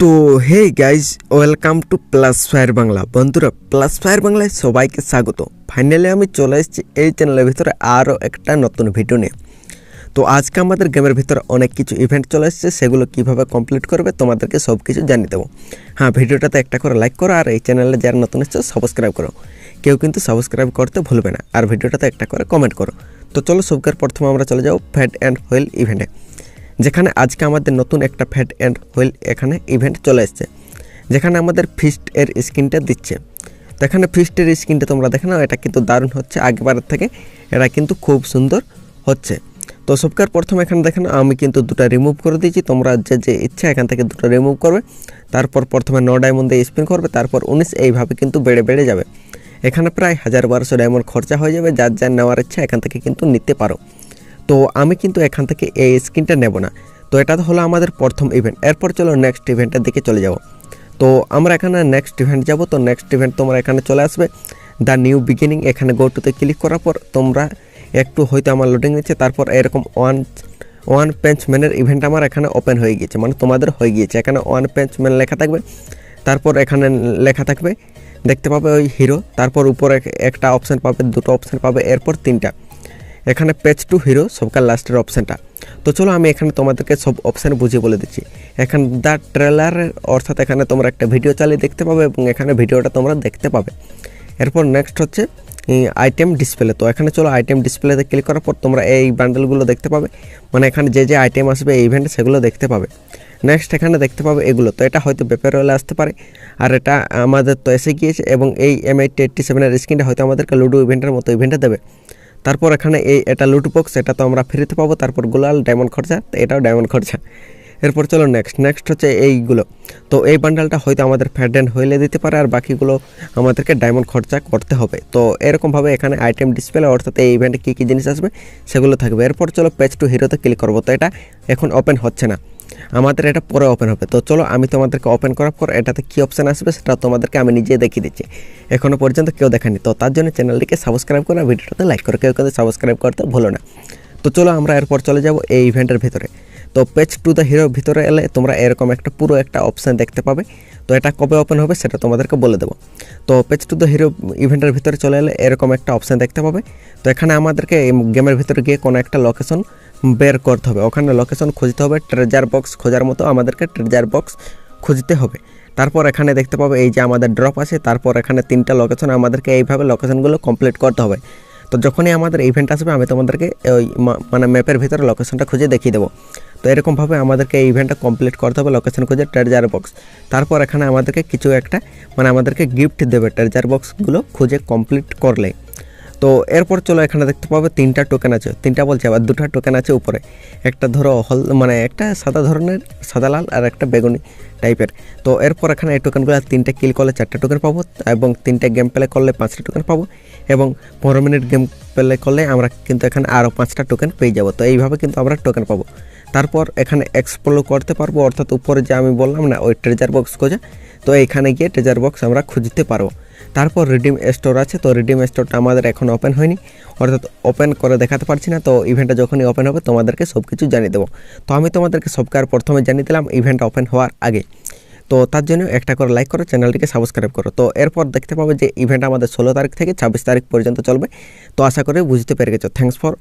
তো hey guys welcome to plus fire Bangla. বন্ধুরা, plus fire বাংলায় সবাইকে স্বাগত। ফাইনালি আমি চলে এসেছি এই চ্যানেলের ভিতরে আরও একটা নতুন ভিডিও নিয়ে। তো আজকে আমাদের গেমের ভিতরে অনেক কিছু ইভেন্ট চলে এসেছে, সেগুলো কীভাবে কমপ্লিট করবে তোমাদেরকে সব কিছু জানিয়ে দেবো। হ্যাঁ, ভিডিওটাতে একটা করে লাইক করো, আর এই চ্যানেলে যারা নতুন এসেছে সাবস্ক্রাইব করো। কেউ কিন্তু সাবস্ক্রাইব করতে ভুলবে না, আর ভিডিওটাতে একটা করে কমেন্ট করো। তো চলো সবকার প্রথমে আমরা চলে যাবো ফ্যাট অ্যান্ড হুইল ইভেন্টে, যেখানে আজকে আমাদের নতুন একটা ফ্যাট অ্যান্ড হুইল এখানে ইভেন্ট চলে এসছে, যেখানে আমাদের ফিস্ট এর স্কিনটা দিচ্ছে। তো এখানে ফিস্টের স্কিনটা তোমরা দেখে নাও, এটা কিন্তু দারুণ হচ্ছে আগেবারের থেকে, এটা কিন্তু খুব সুন্দর হচ্ছে। তো সবকার প্রথমে এখানে দেখেন আমি কিন্তু দুটো রিমুভ করে দিয়েছি, তোমরা যে ইচ্ছা এখান থেকে দুটো রিমুভ করবে। তারপর প্রথমে 9 ডায়মন্ড দিয়ে স্পিন করবে, তারপর 19, এইভাবে কিন্তু বেড়ে যাবে। এখানে প্রায় 1000-1200 ডায়মন্ড খরচা হয়ে যাবে। যার নেওয়ার ইচ্ছা এখান থেকে কিন্তু নিতে পারো। তো আমি কিন্তু এখান থেকে এই স্কিনটা নেব না। তো এটা হলো আমাদের প্রথম ইভেন্ট। এরপর চলো নেক্সট ইভেন্টের দিকে চলে যাব। তো আমরা এখানে নেক্সট ইভেন্ট যাব। তো নেক্সট ইভেন্ট তোমরা এখানে চলে আসবে দ্য নিউ বিগিনিং, এখানে গো টুতে ক্লিক করার পর তোমরা একটু হয়তো আমার লোডিং নিচ্ছে, তারপর এরকম ওয়ান পেঞ্চ ম্যানের ইভেন্ট আমার এখানে ওপেন হয়ে গিয়েছে, মানে তোমাদের হয়ে গিয়েছে। এখানে ওয়ান পেঞ্চ ম্যান লেখা থাকবে, তারপর এখানে লেখা থাকবে দেখতে পাবে ওই হিরো, তারপর উপরে একটা অপশান পাবে, দুটো অপশান পাবে, এরপর তিনটা এখানে পেজ টু হিরো সবকার লাস্টের অপশানটা। তো চলো আমি এখানে তোমাদেরকে সব অপশান বুঝিয়ে বলে দিচ্ছি। এখানে দ্য ট্রেলারের অর্থাৎ এখানে তোমরা একটা ভিডিও চালিয়ে দেখতে পাবে, এবং এখানে ভিডিওটা তোমরা দেখতে পাবে। এরপর নেক্সট হচ্ছে আইটেম ডিসপ্লে। তো এখানে চলো আইটেম ডিসপ্লেতে ক্লিক করার পর তোমরা এই বান্ডেলগুলো দেখতে পাবে, মানে এখানে যে আইটেম আসবে এই ইভেন্টে সেগুলো দেখতে পাবে। নেক্সট এখানে দেখতে পাবে এগুলো। তো এটা হয়তো ব্যাপার হলে আসতে পারে, আর এটা আমাদের তো এসে গিয়েছে, এবং এই M887 এর স্ক্রিনটা হয়তো আমাদেরকে লুডো ইভেন্টের মতো ইভেন্টে দেবে। তারপর এখানে এটা লুট বক্স, এটা তো আমরা ফ্রিতে পাবো। তারপর গোলাল ডায়মন্ড খরচা, এটাও ডায়মন্ড খরচা। এরপর চলো নেক্সট হচ্ছে এইগুলো। তো এই বান্ডালটা হয়তো আমাদের ফ্যাট অ্যান্ড হুইলে দিতে পারে, আর বাকিগুলো আমাদেরকে ডায়মন্ড খরচা করতে হবে। তো এরকমভাবে এখানে আইটেম ডিসপ্লে অর্থাৎ এই ইভেন্টে কী জিনিস আসবে সেগুলো থাকবে। এরপর চলো পেজ টু হিরোতে ক্লিক করবো। তো এটা এখন ওপেন হচ্ছে না, আমাদের এটা পরে ওপেন হবে। তো চলো আমি তোমাদেরকে ওপেন করার পর এটাতে কী অপশান আসবে সেটা তোমাদেরকে আমি নিজে দেখিয়ে দিচ্ছি। এখনও পর্যন্ত কেউ দেখেনি, তো তার জন্য চ্যানেলটিকে সাবস্ক্রাইব করে ভিডিওটাতে লাইক করে কেউ কিন্তু সাবস্ক্রাইব করতে ভুলো না। তো চলো আমরা এরপর চলে যাব এই ইভেন্টের ভিতরে। তো পেজ টু দ্য হিরো ভিতরে এলে তোমরা এরকম পুরো একটা অপশান দেখতে পাবে। তো এটা কবে ওপেন হবে সেটা তোমাদেরকে বলে দেবো। তো পেজ টু দ্য হিরো ইভেন্টের ভিতরে চলে এলে এরকম একটা অপশান দেখতে পাবে। তো এখানে আমাদেরকে গেমের ভিতরে গিয়ে কোনো একটা লোকেশন বের করতে হবে, ওখানে লোকেশন খুঁজতে হবে। ট্রেজার বক্স খোঁজার মতো আমাদেরকে ট্রেজার বক্স খুঁজতে হবে। তারপর এখানে দেখতে পাবে এই যে আমাদের ড্রপ আছে, তারপর এখানে 3টা লোকেশন, আমাদেরকে এইভাবে লোকেশনগুলো কমপ্লিট করতে হবে। তো যখনই আমাদের ইভেন্ট আসবে আমি তোমাদেরকে ওই মানে ম্যাপের ভিতরে লোকেশনটা খুঁজে দেখিয়ে দেবো। তো এরকমভাবে আমাদেরকে এই ইভেন্টটা কমপ্লিট করতে হবে, লোকেশন খুঁজে ট্রেজার বক্স। তারপর এখানে আমাদেরকে কিছু একটা মানে আমাদেরকে গিফট দেবে ট্রেজার বক্সগুলো খুঁজে কমপ্লিট করলে। তো এরপর চলো এখানে দেখতে পাবে 3টা টোকেন আছে, 3টা বলছে আবার 2টা টোকেন আছে উপরে। একটা ধরো মানে একটা সাদা ধরনের, সাদা লাল, আর একটা বেগুনি টাইপের। তো এরপর এখানে এই টোকেনগুলো 3টে কিল করলে 4টা টোকেন পাবো, এবং 3টে গেম প্লে করলে 5টা টোকেন পাবো, এবং 15 মিনিট গেম প্লে করলে আমরা কিন্তু এখানে আরও 5টা টোকেন পেয়ে যাবো। তো এইভাবে কিন্তু আমরা টোকেন পাবো। তারপর এখানে এক্সপ্লোর করতে পারবো, অর্থাৎ উপরে যে আমি বললাম না ওই ট্রেজার বক্স খোঁজা, তো এইখানে গিয়ে ট্রেজার বক্স আমরা খুঁজতে পারবো। তারপর রিডিম স্টোর আছে, তো রিডিম স্টোরটা আমাদের এখন ওপেন হয়নি, অর্থাৎ ওপেন করে দেখাতে পারছি না। তো ইভেন্টটা যখনই ওপেন হবে তোমাদেরকে সব কিছু জানিয়ে দেবো। তো আমি তোমাদেরকে সবকার প্রথমে জানিয়ে দিলাম ইভেন্ট ওপেন হওয়ার আগে। তো তার জন্য একটা করে লাইক করো, চ্যানেলটিকে সাবস্ক্রাইব করো। তো এরপর দেখতে পাবে যে ইভেন্ট আমাদের 16 তারিখ থেকে 26 তারিখ পর্যন্ত চলবে। তো আশা করি বুঝতে পেরে গেছো। Thanks for